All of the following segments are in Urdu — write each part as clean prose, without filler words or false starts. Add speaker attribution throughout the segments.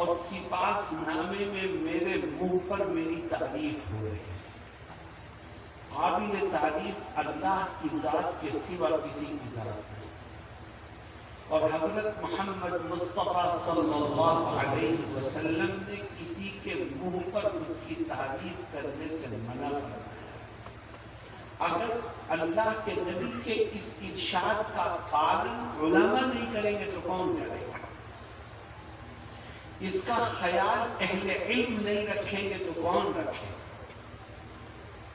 Speaker 1: اور سپاس نامے میں میرے منہ پر میری تعریف ہو رہی ہے۔ قابل تعریف اللہ کی ذات کے سوا کسی کی ذات نہیں، اور حضرت محمد مصطفیٰ صلی اللہ علیہ وسلم نے کسی کے منہ پر اس کی تعریف کرنے سے منع کیا۔ اگر اللہ کے نبی کے اس ارشاد کا پالن علماء نہیں کریں گے تو کون کرے گا؟ اس کا خیال اہل علم نہیں رکھیں گے تو کون رکھے گا؟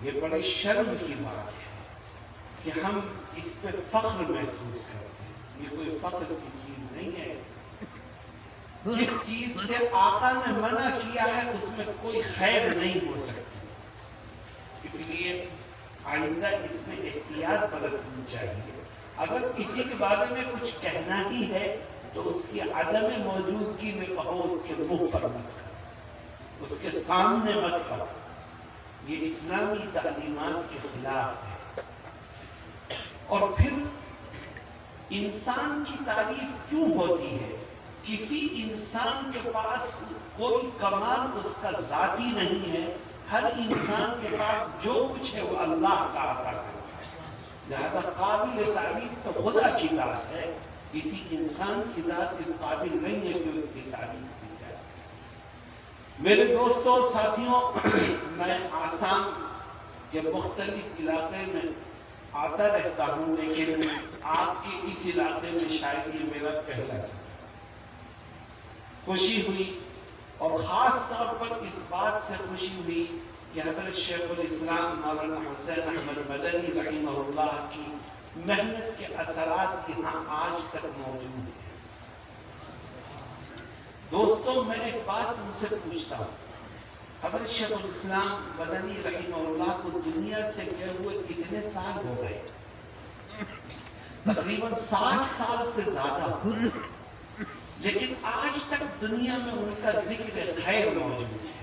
Speaker 1: یہ بڑی شرم کی بات ہے کہ ہم اس پہ فخر محسوس کرتے ہیں۔ یہ کوئی فخر کی چیز نہیں ہے۔ جس چیز سے آقا نے منع کیا ہے اس میں کوئی خیر نہیں ہو سکتی، اس لیے آئندہ اس میں احتیاط برتنی چاہیے۔ اگر کسی کے بارے میں کچھ کہنا ہی ہے تو اس کی عدم موجودگی میں کہو، اس کے منہ پر مت کرو، اس کے سامنے مت کرو۔ یہ اسلامی تعلیمات کے خلاف ہے۔ اور پھر انسان کی تعریف کیوں ہوتی ہے؟ کسی انسان کے پاس کوئی کمال اس کا ذاتی نہیں ہے، ہر انسان کے پاس جو کچھ ہے وہ اللہ کا عطا ہے، لہذا قابل تعریف تو خدا کی ذات ہے، کسی انسان کی ذات اس قابل نہیں ہے کہ اس کی تعریف کی جائے۔ میرے دوستوں اور ساتھیوں، میں آسام کے مختلف علاقے میں آتا رہتا ہوں، لیکن آپ کے اس علاقے میں شاید یہ میرا پہلا سفر۔ خوشی ہوئی اور خاص طور پر اس بات سے خوشی ہوئی کہ حضرت شیخ الاسلام مولانا حسین احمد مدنی رحمہ اللہ کی محنت کے اثرات یہاں آج تک موجود ہیں۔ دوستوں، میں ایک بات تم سے پوچھتا ہوں، حضرت شیخ الاسلام مدنی رحمہ اللہ کو دنیا سے گئے ہوئے کتنے سال ہو گئے؟ تقریباً 60 سال سے زیادہ، لیکن آج تک دنیا میں ان کا ذکر خیر موجود ہے۔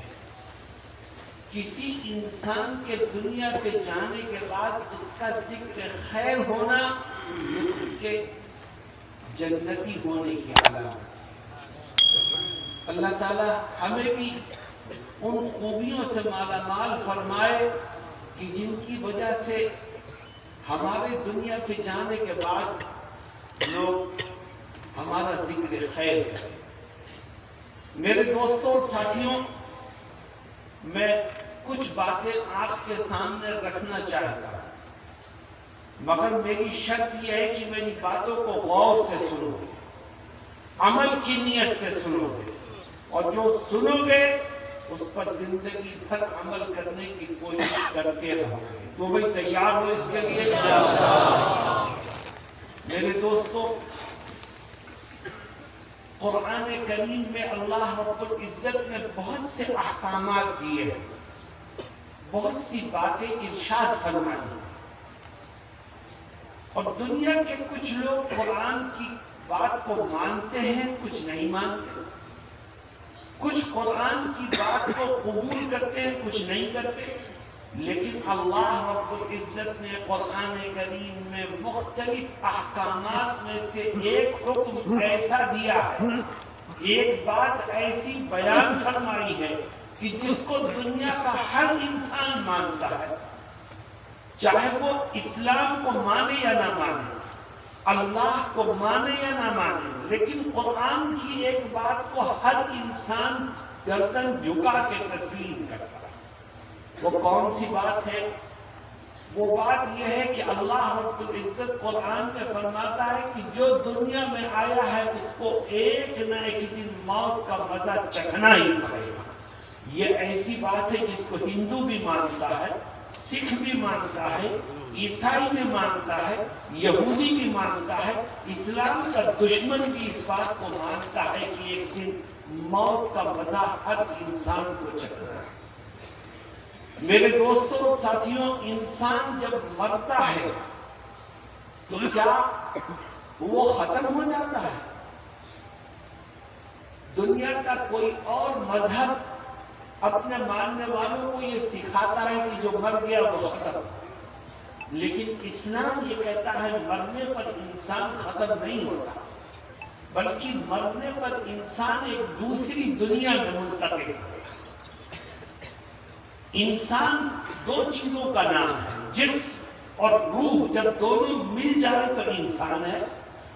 Speaker 1: کسی انسان کے دنیا پہ جانے کے بعد اس کا ذکر خیر ہونا یہ اس کے جنتی ہونے کی علامت ہے۔ اللہ تعالی ہمیں بھی ان خوبیوں سے مالا مال فرمائے کہ جن کی وجہ سے ہمارے دنیا پہ جانے کے بعد لوگ ہمارا ذکر خیر کریں۔ میرے دوستوں اور ساتھیوں، میں کچھ باتیں آپ کے سامنے رکھنا چاہتا ہوں، مگر میری شرط یہ ہے کہ میری باتوں کو غور سے سنو گے، عمل کی نیت سے سنو گے، اور جو سنو گے اس پر زندگی بھر عمل کرنے کی کوشش کرتے رہو گے۔ تو بھائی تیار ہو اس کے لیے؟ میرے دوستوں، قرآن کریم میں اللہ رب العزت نے بہت سے احکامات دیے ہیں، بہت سی باتیں ارشاد فرمائی ہیں، اور دنیا کے کچھ لوگ قرآن کی بات کو مانتے ہیں، کچھ نہیں مانتے، کچھ قرآن کی بات کو قبول کرتے ہیں، کچھ نہیں کرتے، لیکن اللہ رب العزت نے قرآن کریم میں مختلف احکامات میں سے ایک حکم ایسا دیا ہے، ایک بات ایسی بیان فرمائی ہے کہ جس کو دنیا کا ہر انسان مانتا ہے، چاہے وہ اسلام کو مانے یا نہ مانے، اللہ کو مانے یا نہ مانے، لیکن قرآن کی ایک بات کو ہر انسان گردن جھکا کے تسلیم کرتا ہے۔ وہ کون سی بات ہے؟ وہ بات یہ ہے کہ اللہ رب العزت قرآن میں فرماتا ہے کہ جو دنیا میں آیا ہے اس کو ایک نہ ایک دن موت کا مزہ چکھنا ہی پڑے گا۔ یہ ایسی بات ہے جس کو ہندو بھی مانتا ہے، سکھ بھی مانتا ہے، عیسائی بھی مانتا ہے، یہودی بھی مانتا ہے، اسلام کا دشمن بھی اس بات کو مانتا ہے کہ ایک دن موت کا مزہ ہر انسان کو چکھنا ہے۔ میرے دوستوں اور ساتھیوں، انسان جب مرتا ہے تو کیا وہ ختم ہو جاتا ہے؟ دنیا کا کوئی اور مذہب اپنے ماننے والوں کو یہ سکھاتا ہے کہ جو مر گیا وہ ختم، لیکن اسلام یہ کہتا ہے مرنے پر انسان ختم نہیں ہوتا، بلکہ مرنے پر انسان ایک دوسری دنیا میں منتقل ہے۔ انسان دو چیزوں کا نام ہے، جسم اور روح، جب دونوں مل جائے تو انسان ہے،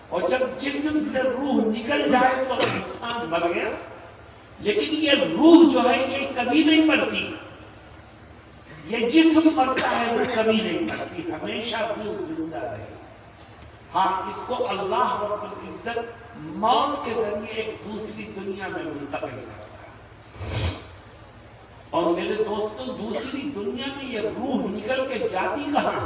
Speaker 1: اور جب جسم سے روح نکل جائے تو انسان مر گیا۔ لیکن یہ روح جو ہے یہ کبھی نہیں مرتی، یہ جسم مرتا ہے وہ کبھی نہیں مرتی، ہمیشہ روح زندہ رہے۔ ہاں، اس کو اللہ رب العزت موت کے ذریعے ایک دوسری دنیا میں منتقل کرتا ہے۔ اور میرے دوستوں، دوسری دنیا میں یہ روح نکل کے جاتی کہاں؟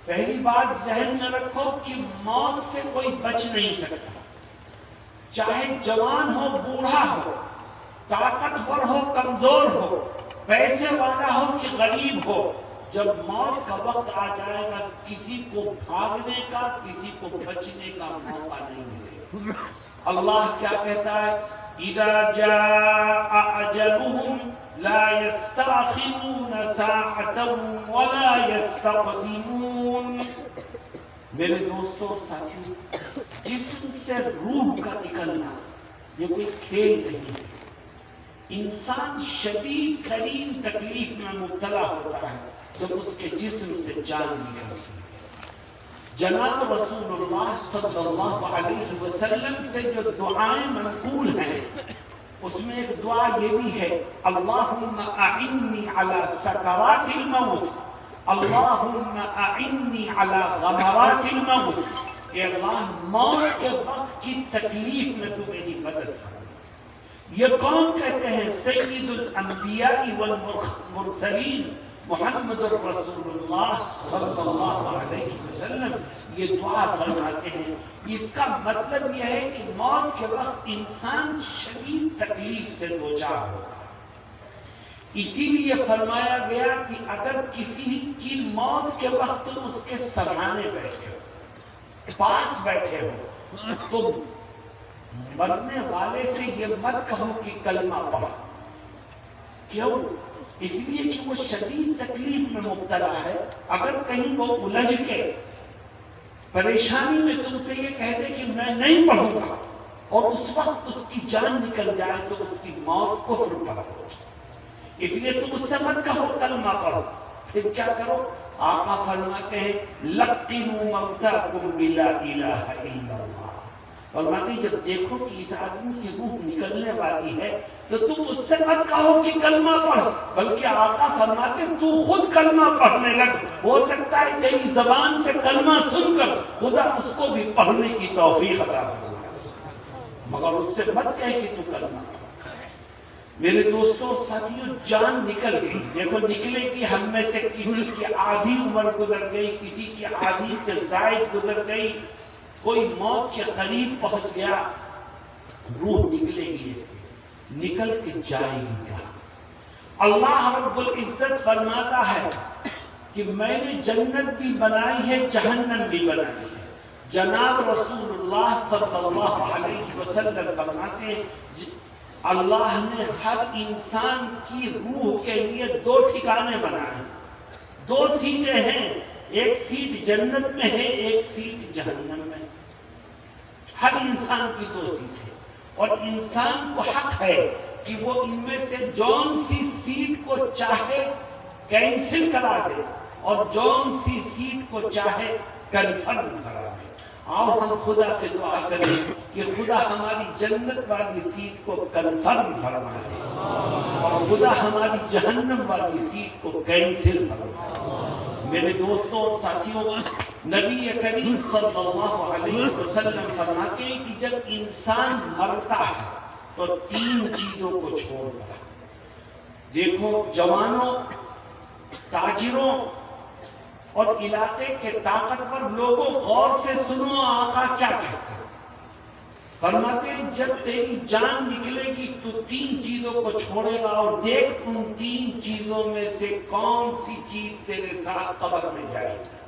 Speaker 1: پہلی بات ذہن میں رکھو کہ موت سے کوئی بچ نہیں سکتا، چاہے جوان ہو بوڑھا ہو، طاقتور ہو کمزور ہو، پیسے والا ہو کہ غریب ہو، جب موت کا وقت آ جائے گا کسی کو بھاگنے کا، کسی کو بچنے کا موقع نہیں ملے گا۔ اللہ کیا کہتا ہے؟ اذا جاء اجلهم لا يستأخرون ساعة ولا يستقدمون۔ میرے دوستوں اور ساتھیوں، جسم سے روح کا نکلنا یہ کوئی کھیل نہیں ہے۔ انسان شدید ترین تکلیف میں مبتلا ہوتا ہے جب اس کے جسم سے جان نکلتی ہے۔ جناب رسول اللہ صلی اللہ علیہ وسلم سے جو دعائیں منقول ہیں اس میں ایک دعا یہ بھی ہے، اللہم اعنی علی سکرات الموت، اللہم اعنی علی غمرات الموت، کہ اللہ موت کے وقت کی تکلیف میں تو میری مدد کرو۔ یہ کون کہتے ہیں؟ سید الانبیاء والمرسلین محمد رسول اللہ صلی اللہ علیہ وسلم یہ دعا فرماتے ہیں۔ اس کا مطلب یہ ہے کہ موت کے وقت انسان شدید تکلیف سے دوچار ہوگا۔ اسی لیے فرمایا گیا کہ اگر کسی کی موت کے وقت اس کے سرانے بیٹھے ہو، پاس بیٹھے ہو، تو مرنے والے سے یہ مت کہو کہ کلمہ پڑھو۔ کیوں؟ اس لیے کہ وہ شدید تکلیف میں مبتلا ہے۔ اگر کہیں وہ الجھ کے پریشانی میں تم سے یہ کہہ دے کہ میں نہیں پڑھوں گا، اور اس وقت اس کی جان نکل جائے تو اس کی موت کفر پر ہو۔ اس لیے تم اس سے مت کہو کلمہ پڑھو۔ پھر کیا کرو؟ آقا فرماتے ہیں لقنوا موتاکم بلا الہ الا اللہ۔ فرماتے ہیں جب دیکھو کہ اس آدمی کی روح نکلنے والی ہے تو تم اس سے مت کہو کہ کلمہ پڑھ، بلکہ آقا فرماتے ہیں تو خود کلمہ پڑھنے لگ۔ ہو سکتا ہے تیری زبان سے کلمہ سن کر خدا اس کو بھی پڑھنے کی توفیق عطا کرے، مگر اس سے مت کہے کہ تو کلمہ پڑھ۔ میرے دوستوں ساتھیوں، جان نکل گئی۔ دیکھو نکلے کہ ہم میں سے کسی کی آدھی عمر گزر گئی، کسی کی آدھی سے زائد گزر گئی، کوئی موت کے قریب پہنچ گیا، روح نکلے گی، نکل کے جائے گی کہاں؟ اللہ رب العزت فرماتا ہے کہ میں نے جنت بھی بنائی ہے، جہنم بھی بنائی ہے۔ جناب رسول اللہ صلی اللہ علیہ وسلم فرماتے ہیں اللہ نے ہر انسان کی روح کے لیے دو ٹھکانے بنائے، دو سیٹیں ہیں، ایک سیٹ جنت میں ہے، ایک سیٹ جہنم میں۔ ہر انسان کی دو سیٹ ہے، اور انسان کو حق ہے کہ وہ ان میں سے جون سی سیٹ کو چاہے کینسل کرا دے اور جون سی سیٹ کو چاہے کنفرم کرا دے۔ آؤ ہم خدا سے دعا کریں کہ خدا ہماری جنت والی سیٹ کو کنفرم فرما دے اور خدا ہماری جہنم والی سیٹ کو کینسل فرما دے۔ میرے دوستوں اور ساتھیوں، نبی کریم صلی اللہ علیہ وسلم فرماتے ہیں کہ جب انسان مرتا ہے تو تین چیزوں کو چھوڑتا ہے۔ دیکھو جوانوں، تاجروں اور علاقے کے طاقتور لوگوں، غور سے سنو آقا کیا کہتے ہیں۔ فرماتے ہیں جب تیری جان نکلے گی تو تین چیزوں کو چھوڑے گا، اور دیکھ ان تین چیزوں میں سے کون سی چیز تیرے ساتھ قبر میں جائے گی۔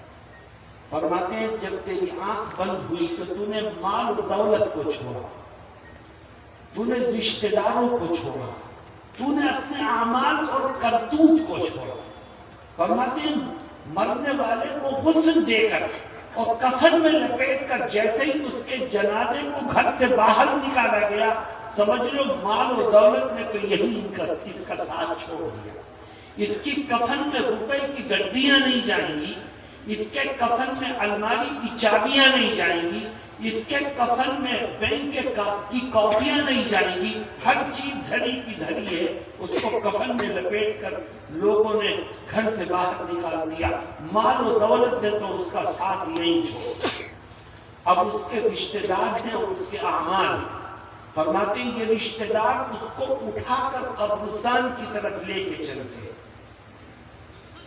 Speaker 1: فرماتے ہیں جب تیری آنکھ بند ہوئی تو تو نے مال و دولت کو چھوڑا، تو نے رشتہ داروں کو چھوڑا، تو نے اپنے اعمال اور کرتوت کو چھوڑا۔ فرماتے ہیں مرنے والے کو غسل دے کر اور کفن میں لپیٹ کر جیسے ہی اس کے جنازے کو گھر سے باہر نکالا گیا، سمجھ لو مال و دولت میں تو یہی اس کا ساتھ چھوڑ دیا۔ اس کی کفن میں روپے کی گڈیاں نہیں جائیں گی، اس کے کفن میں الماری کی چابیاں نہیں جائیں گی، اس کے کفن میں بینک کی کاپیاں نہیں جائیں گی، ہر چیز دھری کی دھری ہے۔ اس کو کفن میں لپیٹ کر لوگوں نے گھر سے باہر نکال دیا، مال و دولت نے تو اس کا ساتھ نہیں چھوڑا۔ اب اس کے رشتہ دار ہیں اور اس کے اعمال، فرماتے ہیں یہ رشتہ دار اس کو اٹھا کر قبرستان کی طرف لے کے چلتے،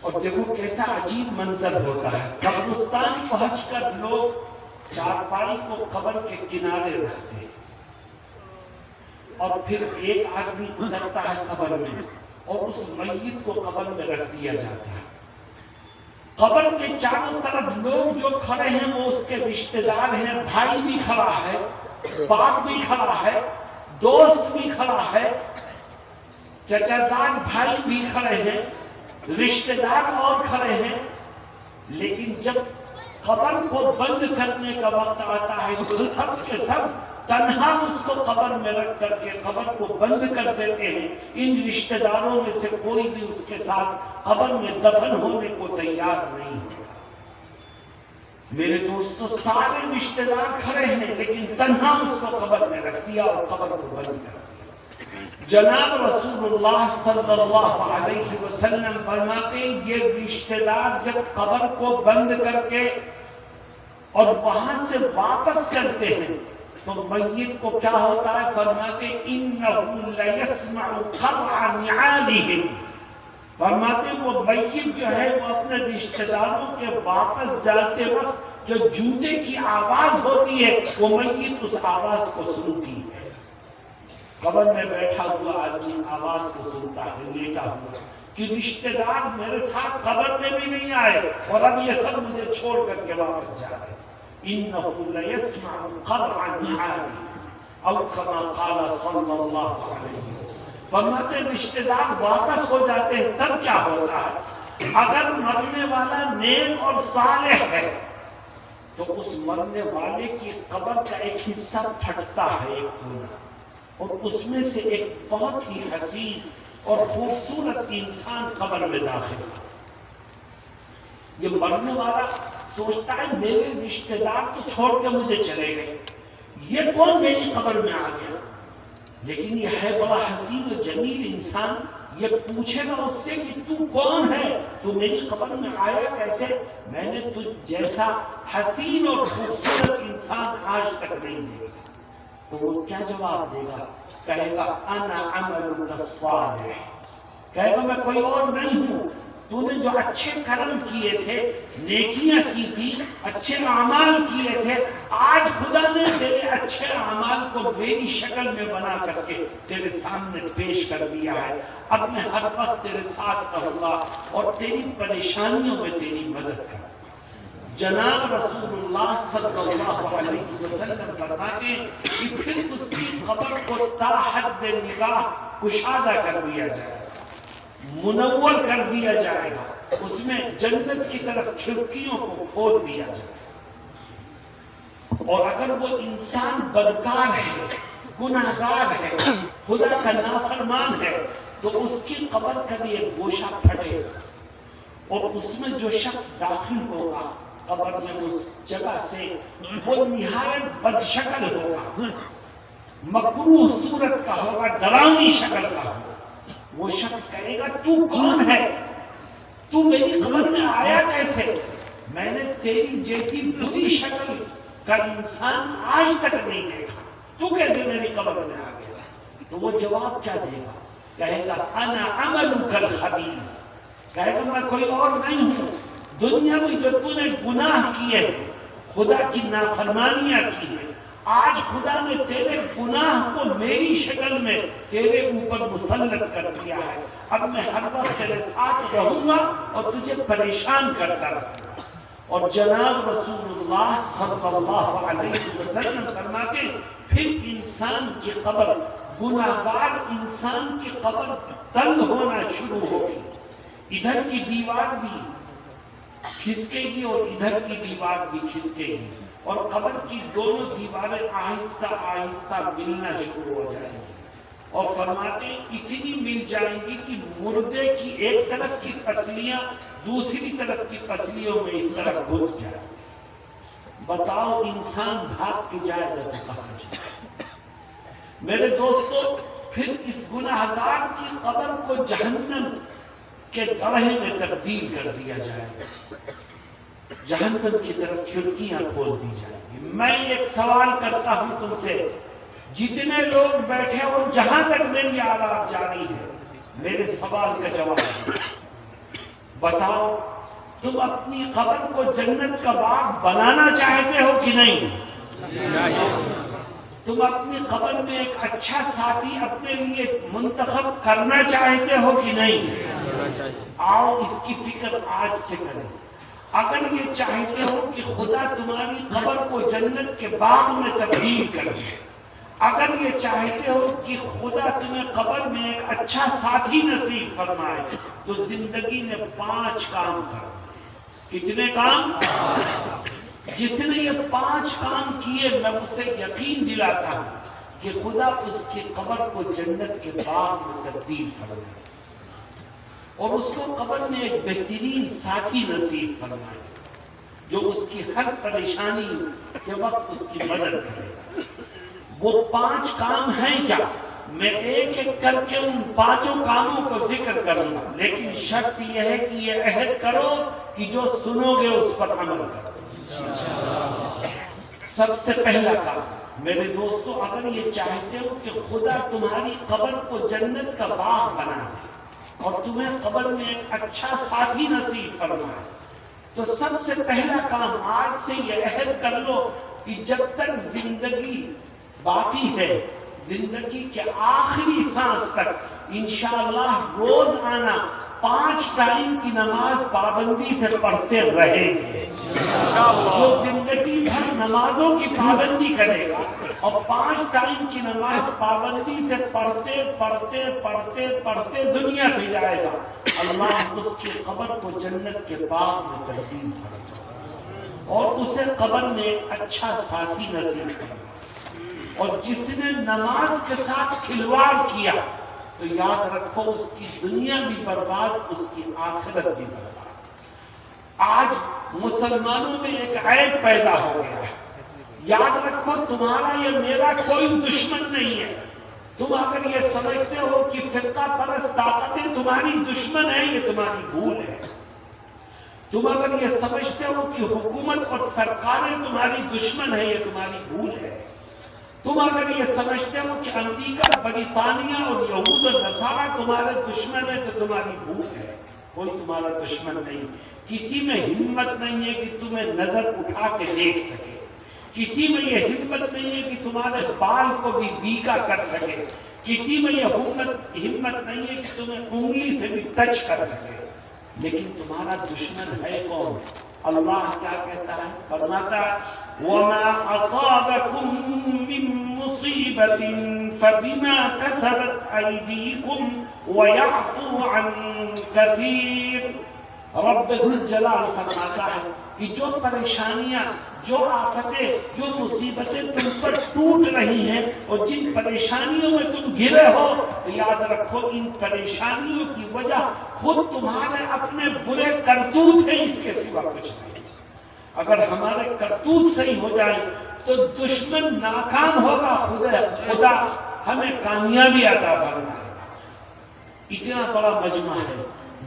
Speaker 1: اور دیکھو کیسا عجیب منظر ہوتا ہے۔ قبرستان پہنچ کر لوگ چارپائی کو قبر کے کنارے رکھتے ہیں، اور پھر ایک آدمی اترتا ہے قبر میں اور اس میت کو قبر میں رکھ دیا جاتا ہے۔ قبر کے چاروں طرف لوگ جو کھڑے ہیں وہ اس کے رشتہ دار ہیں، بھائی بھی کھڑا ہے، باپ بھی کھڑا ہے، دوست بھی کھڑا ہے، چچا زاد بھائی بھی کھڑے ہیں، رشتہ دار اور کھڑے ہیں۔ لیکن جب قبر کو بند کرنے کا وقت آتا ہے تو سب کے سب تنہا اس کو قبر میں رکھ کر کے قبر کو بند کر دیتے ہیں۔ ان رشتہ داروں میں سے کوئی بھی اس کے ساتھ قبر میں دفن ہونے کو تیار نہیں ہے۔ میرے دوستو سارے رشتہ دار کھڑے ہیں لیکن تنہا اس کو قبر میں رکھ دیا اور قبر کو بند کر دیا۔ جناب رسول اللہ صلی اللہ علیہ وسلم فرماتے ہیں یہ رشتہ دار جب قبر کو بند کر کے اور وہاں سے واپس چلتے ہیں تو میت کو کیا ہوتا ہے؟ فرماتے ہیں اِنَّهُ لَيَسْمَعُ قَرْعَ نِعَالِهِمْ، فرماتے ہیں وہ میت جو ہے وہ اپنے رشتہ داروں کے واپس جاتے وقت جو جوتے کی آواز ہوتی ہے وہ میت اس آواز کو سنتی ہے۔ قبر میں بیٹھا ہوا آدمی آواز کو سنتا ہے لیٹا ہوا کہ رشتہ دار میرے ساتھ قبر میں بھی نہیں آئے اور اب یہ سب مجھے چھوڑ کر کے واپس جا رہے۔ إِنَّهُ لَيَسْمَعُ قَرْعَ نِعَالِهِمْ أَوْ كَمَا قَالَ صَلَّى اللَّهُ عَلَيْهِ وسلم۔ فرماتے رشتہ دار واپس ہو جاتے ہیں تب کیا ہوتا ہے؟ اگر مرنے والا نیک اور صالح ہے تو اس مرنے والے کی قبر کا ایک حصہ پھٹتا ہے، ایک کونا، اور اس میں سے ایک بہت ہی حسین اور خوبصورت انسان قبر میں داخل ہے۔ یہ مرنے والا سوچتا ہے میرے رشتہ دار تو چھوڑ کے مجھے چلے گئے، یہ کون میری قبر میں آ گیا؟ لیکن یہ ہے بڑا حسین و جمیل انسان، یہ پوچھے گا اس سے کہ تو کون ہے، تو میری قبر میں آیا کیسے؟ میں نے تجھ جیسا حسین اور خوبصورت انسان آج تک نہیں دیکھا۔ تو وہ کیا جواب دے گا؟ کہے گا انا عملک الصالح، کہے گا میں کوئی اور نہیں ہوں، تو نے جو اچھے کرم کیے تھے، نیکیاں کی تھی، اچھے اعمال کیے تھے، آج خدا نے تیرے اچھے اعمال کو میری شکل میں بنا کر کے تیرے سامنے پیش کر دیا ہے۔ اب میں ہر وقت تیرے ساتھ رہوں گا اور تیری پریشانیوں میں تیری مدد کروں۔ جناب رسول اللہ صلی اللہ علیہ وسلم فرماتے ہیں کہ پھر اس کی قبر کو تا حد نگاہ کشادہ کر دیا جائے، منور کر دیا جائے گا، اس میں جنت کی طرف کھڑکیوں کو کھول دیا جائے گا۔ اور اگر وہ انسان بدکار ہے، گناہگار ہے، خدا کا نافرمان ہے تو اس کی قبر کا بھی ایک گوشہ پھٹے گا، اور اس میں جو شخص داخل ہوگا قبر میں اس جگہ سے وہ نہایت بدشکل ہوگا، مکروہ صورت کا ہوگا، ڈراؤنی شکل کا ہوگا۔ وہ شخص کہے گا تو کون ہے؟ تو میری قبر میں آیا کیسے؟ میں نے تیری جیسی بری شکل کا انسان آج تک نہیں دیکھا، تو کیسے میری قبر میں آ گیا؟ تو وہ جواب کیا دے گا؟ کہے گا انا عملک الخبیث، کہے گا میں کوئی اور نہیں ہوں، دنیا میں جو تو نے گناہ کیے ہیں، خدا کی نافرمانیاں کی ہیں، آج خدا نے تیرے گناہ کو میری شکل میں تیرے اوپر مسلط کر دیا ہے، اب میں ہر وقت تیرے ساتھ رہوں گا اور تجھے پریشان کرتا رہوں گا۔ اور جناب رسول اللہ صلی اللہ علیہ وسلم فرماتے ہیں پھر انسان کی قبر، گناہگار انسان کی قبر تنگ ہونا شروع ہوگی، ادھر کی دیوار بھی کھسکے گی اور ادھر کی دیوار بھی کھسکے گی اور قبر کی دونوں دیواریں آہستہ آہستہ ملنا شروع ہو جائیں گی اور فرماتے ہیں اتنی مل جائیں گی کہ مردے کی ایک طرف کی پسلیاں دوسری طرف کی پسلیوں میں اس طرح گھس جائیں. بتاؤ انسان بھاگ کے جائے گا تو کہاں جائے؟ میرے دوستو پھر اس گناہگار کی قبر کو جہنم کے گڑھے میں تبدیل کر دیا جائے گا. جہنم کی طرف کھڑکیاں کھول دی جائیں گی. میں ایک سوال کرتا ہوں تم سے، جتنے لوگ بیٹھے اور جہاں تک میری آواز جاری ہے میرے سوال کا جواب بتاؤ، تم اپنی قبر کو جنت کا باغ بنانا چاہتے ہو کہ نہیں؟ تم اپنی قبر میں ایک اچھا ساتھی اپنے لیے منتخب کرنا چاہتے ہو کہ نہیں؟ آؤ اس کی فکر آج سے کریں. اگر یہ چاہتے ہو کہ خدا تمہاری قبر کو جنت کے باغ میں تبدیل کر دے، اگر یہ چاہتے ہو کہ خدا تمہیں قبر میں ایک اچھا ساتھی نصیب فرمائے، تو زندگی میں 5 کام کرو. کتنے کام؟ جس نے یہ 5 کام کیے میں اسے یقین دلاتا ہوں کہ خدا اس کی قبر کو جنت کے باغ میں تبدیل فرمائے اور اس کو قبر میں ایک بہترین ساتھی نصیب فرمائے جو اس کی ہر پریشانی کے وقت اس کی مدد کرے. وہ 5 کام ہیں کیا؟ میں ایک ایک کر کے ان 5 کاموں کو ذکر کروں گا، لیکن شرط یہ ہے کہ یہ عہد کرو کہ جو سنو گے اس پر عمل کرو. سب سے پہلا کام میرے دوستو، اگر یہ چاہتے ہو کہ خدا تمہاری قبر کو جنت کا باغ بنا دے اور تمہیں قبر میں ایک اچھا ساتھی نصیب فرمائے، تو سب سے پہلا کام آج سے یہ عہد کر لو کہ جب تک زندگی باقی ہے، زندگی کے آخری سانس تک انشاءاللہ روز آنا 5 ٹائم کی نماز پابندی سے پڑھتے رہیں گے. جو زندگی بھر نمازوں کی پابندی کرے گا اور 5 ٹائم کی نماز پابندی سے پڑھتے پڑھتے پڑھتے پڑھتے دنیا سے جائے گا، اللہ اس کی قبر کو جنت کے باغ میں تبدیل کرے گا اور اسے قبر میں اچھا ساتھی نصیب کرے گا. اور جس نے نماز کے ساتھ کھلواڑ کیا تو یاد رکھو اس کی دنیا بھی برباد، اس کی آخرت بھی برباد. آج مسلمانوں میں ایک عیب پیدا ہو گیا ہے. یاد رکھو تمہارا یہ میرا کوئی دشمن نہیں ہے. تم اگر یہ سمجھتے ہو کہ فرقہ پرست طاقتیں تمہاری دشمن ہیں، یہ تمہاری بھول ہے. تم اگر یہ سمجھتے ہو کہ حکومت اور سرکاریں تمہاری دشمن ہیں، یہ تمہاری بھول ہے. تم اگر یہ سمجھتے ہو کہ امریکہ، برطانیہ اور یہود و نصارہ تمہارے دشمن ہیں تو تمہاری بھول ہے. کوئی تمہارا دشمن نہیں. کسی میں ہمت نہیں ہے کہ تمہیں نظر اٹھا کے دیکھ سکے. کسی میں یہ ہمت نہیں ہے کہ تمہارے بال کو بھی بیکا کر سکے. کسی میں یہ ہمت نہیں ہے کہ تمہیں انگلی سے بھی ٹچ کر سکے. لیکن تمہارا دشمن ہے کون؟ اللہ کیا کہتا ہے؟ فرماتا وَمَا أَصَابَكُم مِّن مُّصِيبَةٍ فَبِمَا كَسَبَتْ أَيْدِيكُمْ وَيَعْفُو عَن كَثِيرٍ. رب ذوالجلال فرماتا ہے کہ جو پریشانیاں، جو آفتیں، جو مصیبتیں تم پر ٹوٹ رہی ہیں اور جن پریشانیوں میں تم گرے ہو، تو یاد رکھو ان پریشانیوں کی وجہ خود تمہارے اپنے برے کرتوت ہیں، اس کے سوا کچھ نہیں. اگر ہمارے کرتوت صحیح ہو جائے تو دشمن ناکام ہوگا، خدا ہمیں کامیابی عطا فرمائے. اتنا بڑا مجمع ہے.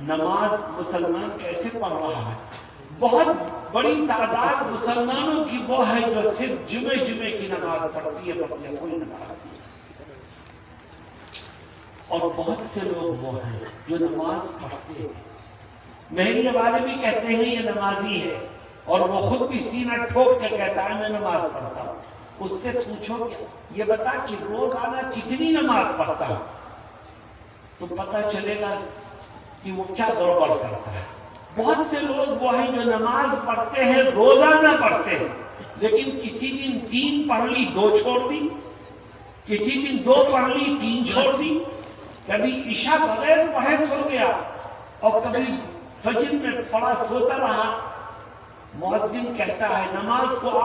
Speaker 1: نماز مسلمان کیسے پڑھ رہا ہے؟ بہت بڑی تعداد مسلمانوں کی وہ ہے جو صرف جمعے کی نماز پڑھتی ہے، بقیہ کوئی نماز نہیں. اور بہت سے لوگ وہ ہیں جو نماز پڑھتے ہیں. مہری والے بھی کہتے ہیں یہ نمازی ہے، اور وہ خود بھی سینہ ٹھوک کے کہتا ہے میں نماز پڑھتا ہوں. اس سے پوچھو کہ یہ بتا کہ روزانہ کتنی نماز پڑھتا ہے، تو پتہ چلے گا کہ وہ کیا گڑبڑ کرتا ہے. بہت سے لوگ وہ ہیں جو نماز پڑھتے ہیں، روزانہ پڑھتے ہیں، لیکن کسی دن 3 پڑھ لی 2 چھوڑ دی، کسی دن 2 پڑھ لی 3 چھوڑ دی، کبھی عشاء بغیر پڑھے سو گیا اور کبھی فجر میں پڑھا سوتا رہا. مؤذن کہتا ہے نماز کو آ،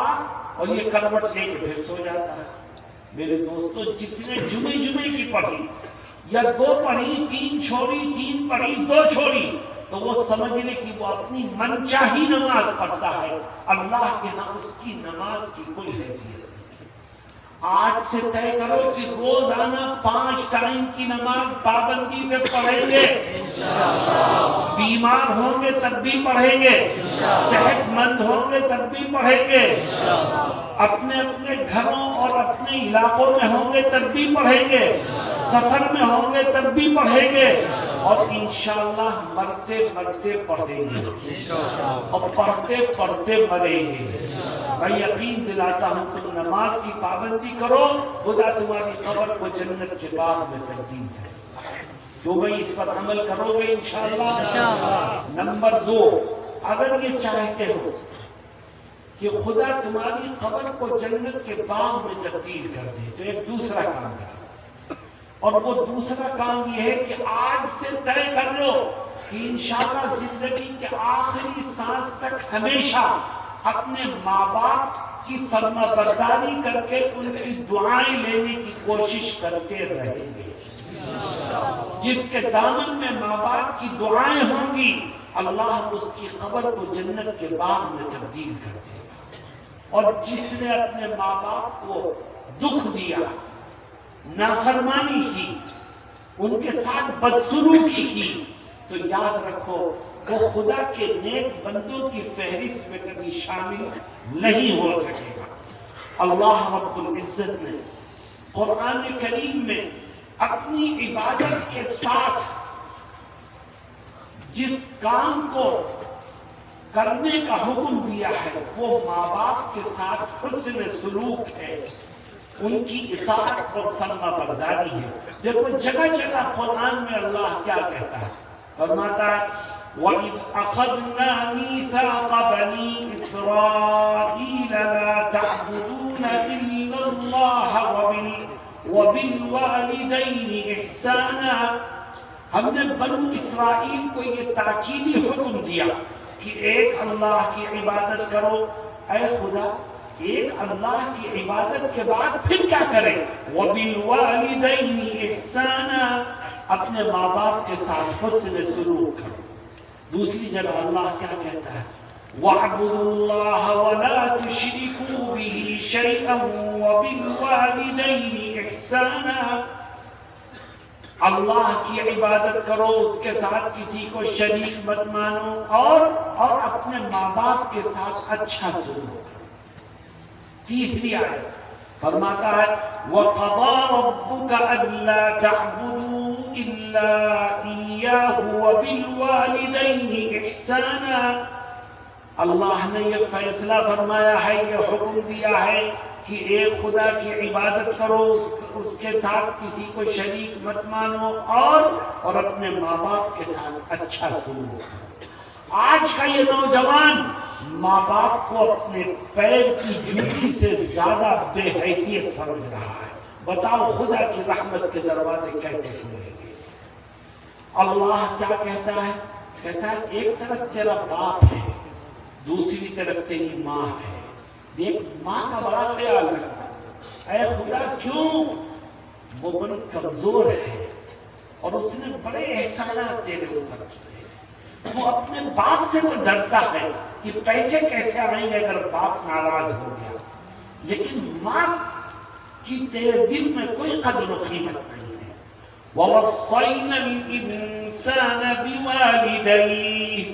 Speaker 1: اور یہ کروٹ لے کے پھر سو جاتا ہے۔ میرے دوستو، جس نے جمعے کی پڑھی یا 2 پڑھی، 3 چھوڑی، 3 پڑھی، 2 چھوڑی، تو وہ سمجھ لے کہ وہ اپنی من چاہی نماز پڑھتا ہے، اللہ کے ہاں اس کی نماز کی کوئی حیثیت نہیں۔ آج سے طے کرو کہ روزانہ 5 ٹائم کی نماز پابندی سے پڑھیں گے، بیمار ہوں گے تب بھی پڑھیں گے، صحت مند ہوں گے تب بھی پڑھیں گے، اپنے اپنے گھروں اور اپنے علاقوں میں ہوں گے تب بھی پڑھیں گے، سفر میں ہوں گے تب بھی پڑھیں گے، اور انشاءاللہ مرتے مرتے پڑھیں گے، اور پڑھتے پڑھتے مریں گے۔ میں یقین دلاتا ہوں تم نماز کی پابندی کرو، خدا تمہاری قبر کو جنت کے باغ میں تبدیل ہے۔ جو بھائی اس پر عمل کرو گے انشاءاللہ۔ نمبر 2، اگر یہ چاہتے ہو کہ خدا تمہاری قبر کو جنت کے باغ میں تبدیل کر دے، تو ایک دوسرا کام ہے، اور وہ دوسرا کام یہ ہے کہ آج سے طے کر لو کہ انشاءاللہ زندگی کے آخری سانس تک ہمیشہ اپنے ماں باپ کی فرما برداری کر کے ان کی دعائیں لینے کی کوشش کرتے رہیں گے۔ جس کے دامن میں ماں باپ کی دعائیں ہوں گی، اللہ اس کی قبر کو جنت کے باغ میں تبدیل کر دے گا۔ اور جس نے اپنے ماں باپ کو دکھ دیا، نافرمانی کی، ان کے ساتھ بدسلوکی کی، تو یاد رکھو وہ خدا کے نیک بندوں کی فہرست میں کبھی شامل نہیں ہو سکے گا۔ اللہ رب العزت نے قرآن کریم میں اپنی عبادت کے ساتھ جس کام کو کرنے کا حکم دیا ہے وہ ماں باپ کے ساتھ حسن سلوک ہے، ان کی اطاعت اور فرما برداری ہے۔ دیکھو جگہ جگہ قرآن میں اللہ کیا کہتا ہے، فرماتا ہے وَإِذْ أَخَذْنَا مِيثَاقَ بَنِي إِسْرَائِيلَ لَا تَعْبُدُونَ إِلَّا اللَّهَ وَبِالْوَالِدَيْنِ إِحْسَانًا۔ ہم نے بنو اسرائیل کو یہ تاکیدی حکم دیا کہ ایک اللہ کی عبادت کرو۔ اے خدا، ایک اللہ کی عبادت کے بعد پھر کیا کریں؟ وَبِالْوَالِدَيْنِ إِحْسَانًا، اپنے ماں باپ کے ساتھ حسن سلوک کرو۔ دوسری جگہ اللہ کیا کہتا ہے؟ وَاعْبُدُوا اللَّهَ وَلَا تُشْرِكُوا بِهِ شَيْئًا وَبِالْوَالِدَيْنِ إِحْسَانًا، اللہ کی عبادت کرو، اس کے ساتھ کسی کو شریک مت مانو، اور اپنے ماں باپ کے ساتھ اچھا سلوک کرو۔ تیسری آیت فرماتا ہے وَقَضَىٰ رَبُّكَ أَلَّا تَعْبُدُوا إِلَّا إِيَّاهُ وَبِالْوَالِدَيْنِ إِحْسَانًا، اللہ نے یہ فیصلہ فرمایا ہے، یہ حکم دیا ہے کہ ایک خدا کی عبادت کرو، اس کے ساتھ کسی کو شریک مت مانو، اور اپنے ماں باپ کے ساتھ اچھا سلوک کرو۔ آج کا یہ نوجوان ماں باپ کو اپنے پیر کی جوتی سے زیادہ بے حیثیت سمجھ رہا ہے۔ بتاؤ خدا کی رحمت کے دروازے کیسے کھلیں گے؟ اللہ کیا کہتا ہے؟ کہتا ہے ایک طرف تیرا باپ ہے، دوسری طرف تیری ماں ہے، دیکھ ماں کا بڑا خیال رکھنا۔ اے خدا کیوں؟ وہ بڑی کمزور ہے اور اس نے بڑے احسانات تیرے اوپر کیے۔ وہ اپنے باپ سے تو ڈرتا ہے کہ پیسے کیسے آئیں گے اگر باپ ناراض ہو گیا، لیکن ماں کی تیرے دل میں کوئی قدر و قیمت نہیں ہے۔ وَوَصَّيْنَا الْإِنسَانَ بِوَالِدَيْهِ،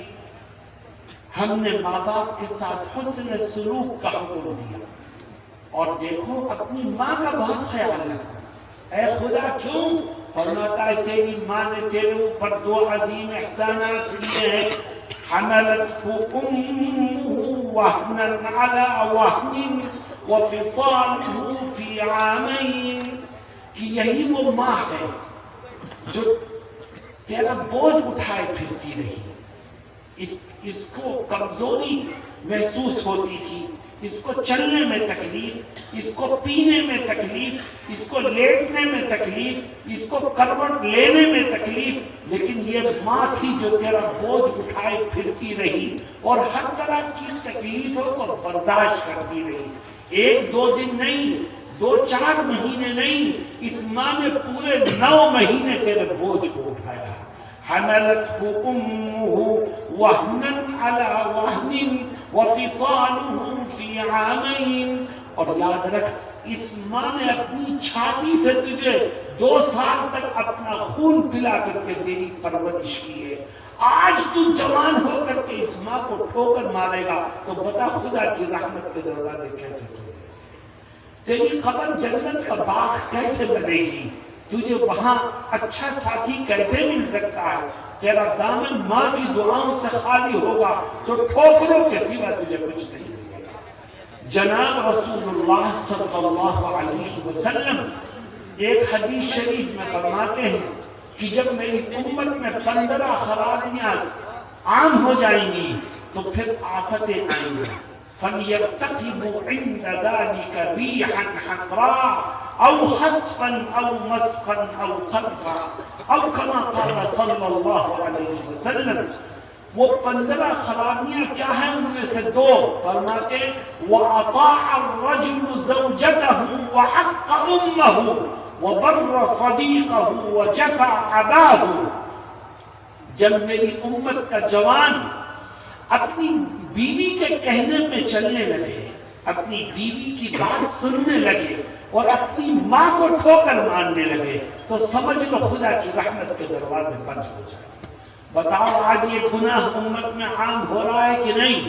Speaker 1: ہم نے ماں باپ کے ساتھ حسن سلوک کا حکم دیا، اور دیکھو اپنی ماں کا بہت خیال رکھو۔ اے خدا کیوں؟ فرماتا ہے تیری ماں نے تیرے اوپر 2 عظیم احسانات دیے ہیں، حملته امه وهنا على وهن وفصاله في عامين، کہ یہی وہ ماں ہے جو تیرا بوجھ اٹھائے پھرتی رہی، اس کو کمزوری محسوس ہوتی تھی، اس کو چلنے میں تکلیف، اس کو پینے میں تکلیف، اس کو لیٹنے میں تکلیف، اس کو کروٹ لینے میں تکلیف، لیکن یہ ماں تھی جو تیرا بوجھ اٹھائے پھرتی رہی اور ہر طرح کی تکلیفوں کو برداشت کرتی رہی. 1-2 دن نہیں، 2-4 مہینے نہیں، اس ماں نے پورے 9 مہینے تیرے بوجھ کو اٹھایا. حملته أمه وهنا على وهن وفصاله في عامين. اور یاد رکھ، اس ماں نے اپنی چھاتی سے تجھے 2 سال تک اپنا خون پلا کر کے تیری پرورش کی ہے. آج تو جوان ہو کر کے اس ماں کو ٹھوکر مارے گا تو بتا خدا کی رحمت کے دروازے کیسے کھلیں گے؟ تیری قبر جنت کا باغ کیسے بنے گی؟ تجھے وہاں اچھا ساتھی کیسے مل سکتا ہے؟ تیرا دامن ماں کی دعاؤں سے خالی ہوگا تو ٹھوکروں کے سوا تجھے کچھ نہیں ملے گا. جناب رسول اللہ صلی اللہ علیہ وسلم ایک حدیث شریف میں فرماتے ہیں کہ جب میری امت میں 15 خرابیاں عام ہو جائیں گی تو پھر آفتیں آئیں گی. فَلْيَرْتَقِبُوا عِنْدَ ذَلِكَ رِيحًا حَقْرًا أَوْ خَسْفًا أَوْ مَسْخًا أَوْ قَلْبًا أَوْ كَمَا قَالَ صَلَّى اللَّهُ عَلَيْهِ وسلم. وہ 15 خرابیاں کیا ہیں؟ ان میں سے 2 فرماتے وَأَطَاعَ الرَّجُلُ زَوْجَتَهُ وَحَقَّ أُمَّهُ وَبَرَّ صَدِيقَهُ وَجَفَعَ أَبَاهُ. جب میری امت کا جوان اپنی بیوی کے کہنے میں چلنے لگے، اپنی بیوی کی بات سننے لگے اور اپنی ماں کو ٹھوکر مارنے لگے تو سمجھ لو خدا کی رحمت کے دروازے بند ہو جائے. بتاؤ آج یہ گناہ امت میں عام ہو رہا ہے کہ نہیں؟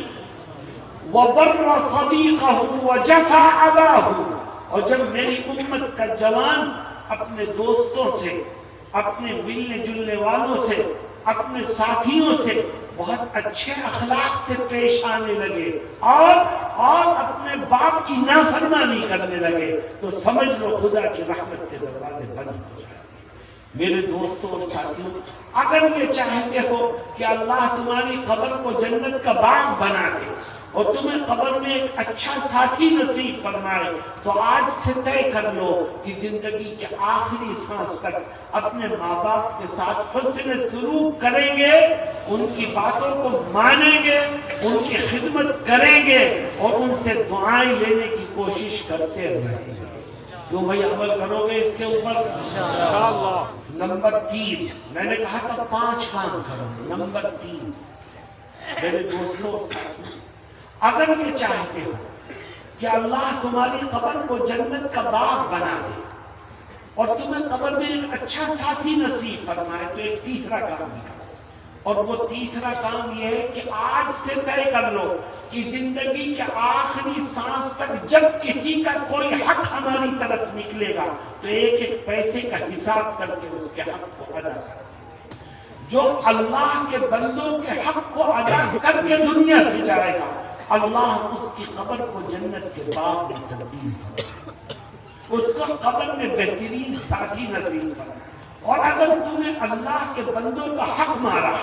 Speaker 1: وَبَرَّ صَدِيقَهُ وَجَفَعَ أَبَاهُ. اور جب میری امت کا جوان اپنے دوستوں سے، اپنے ملنے جلنے والوں سے، اپنے ساتھیوں سے بہت اچھے اخلاق سے پیش آنے لگے اور اپنے باپ کی نافرمانی کرنے لگے تو سمجھ لو خدا کی رحمت کے دروازے بند ہو جائیں. میرے دوستوں اور ساتھیوں، اگر یہ چاہتے ہو کہ اللہ تمہاری قبر کو جنت کا باغ بنا دے اور تمہیں قبر میں ایک اچھا ساتھی نصیب فرمائے تو آج سے طے کر لو کہ زندگی کے آخری سانس تک اپنے ماں باپ کے ساتھ حسن سلوک کریں گے، ان کی باتوں کو مانیں گے، ان کی خدمت کریں گے اور ان سے دعائیں لینے کی کوشش کرتے رہیں گے. تو بھائی عمل کرو گے اس کے اوپر انشاءاللہ. نمبر 3 میں نے کہا تھا 5 کام کرو. نمبر 3 میرے دوستوں، اگر یہ چاہتے ہو کہ اللہ تمہاری قبر کو جنت کا باغ بنا دے اور تمہیں قبر میں ایک اچھا ساتھی نصیب فرمائے تو ایک تیسرا کام ہے. اور وہ تیسرا کام یہ ہے کہ آج سے طے کر لو کہ زندگی کے آخری سانس تک جب کسی کا کوئی حق ہماری طرف نکلے گا تو ایک ایک پیسے کا حساب کر کے اس کے حق کو ادا کریں. جو اللہ کے بندوں کے حق کو ادا کر کے دنیا سے جائے گا اللہ اس کی قبر کو جنت کے باغ میں تبدیل کرے، اس کو قبر میں بہترین ساتھی نصیب کرے. اور اگر تو نے اللہ کے بندوں کا حق مارا،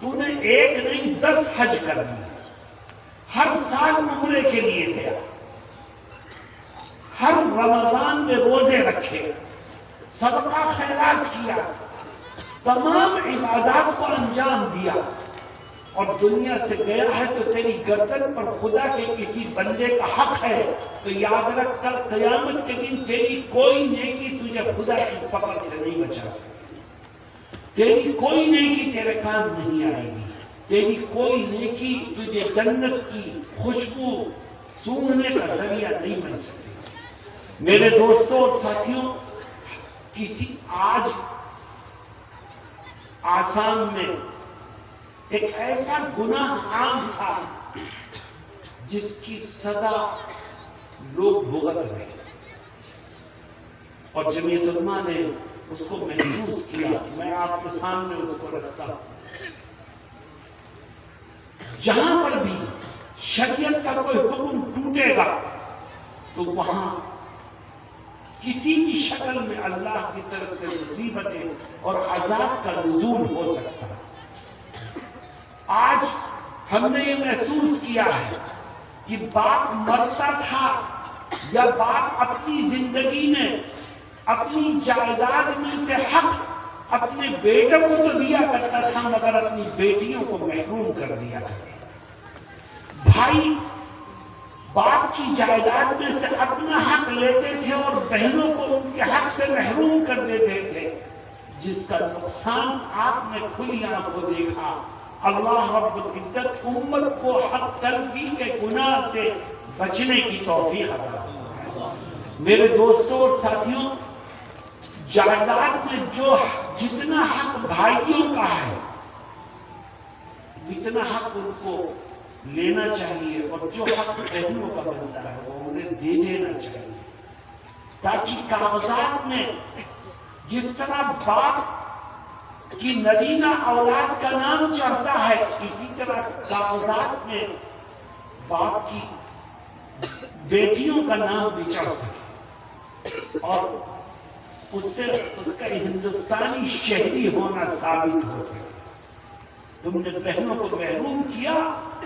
Speaker 1: تو نے 1 نہیں 10 حج کر دی، ہر سال عمرے کے لیے گیا، ہر رمضان میں روزے رکھے، صدقہ خیرات کیا، تمام عبادات کو انجام دیا اور دنیا سے گیا ہے تو تیری گردن پر خدا کے کسی بندے کا حق ہے تو یاد رکھ کر قیامت کے دن تیری کوئی نیکی تجھے خدا کی پکڑ سے نہیں بچا سکتی. تیری کوئی نیکی تیرے کام نہیں آئے گی، تیری کوئی نیکی تجھے جنت کی خوشبو سونگھنے کا ذریعہ نہیں بن سکتی. میرے دوستوں اور ساتھیوں، کسی آج آسام میں ایک ایسا گناہ عام تھا جس کی سزا لوگ بھگت رہے اور جمعیت علماء نے اس کو محسوس کیا. میں آپ کے سامنے اس کو رکھتا ہوں. جہاں پر بھی شریعت کا کوئی حکم ٹوٹے گا تو وہاں کسی بھی شکل میں اللہ کی طرف سے مصیبتیں اور عذاب کا نزول ہو سکتا ہے. آج ہم نے یہ محسوس کیا ہے کہ باپ مرتا تھا یا باپ اپنی زندگی میں اپنی جائیداد میں سے حق اپنے بیٹوں کو تو دیا کرتا تھا مگر اپنی بیٹیوں کو محروم کر دیا کرتا. بھائی باپ کی جائیداد میں سے اپنا حق لیتے تھے اور بہنوں کو ان کے حق سے محروم کر دیتے تھے، جس کا نقصان آپ نے کھلی آنکھوں دیکھا. اللہ رب العزت امت کو حق تلفی کے گناہ سے بچنے کی توفیق عطا فرمائے. میرے دوستوں اور ساتھیوں، جائیداد میں جتنا حق بھائیوں کا ہے جتنا حق ان کو لینا چاہیے اور جو حق بہنوں کا بنتا ہے وہ انہیں دے دینا چاہیے، تاکہ کاغذات میں جس طرح باپ کی نرینہ اولاد کا نام چڑھتا ہے اسی طرح کاغذات میں باپ کی بیٹیوں کا نام بھی چڑھ سکے اور اس سے اس کا ہندوستانی شہری ہونا ثابت ہو سکے. تم نے بہنوں کو محروم کیا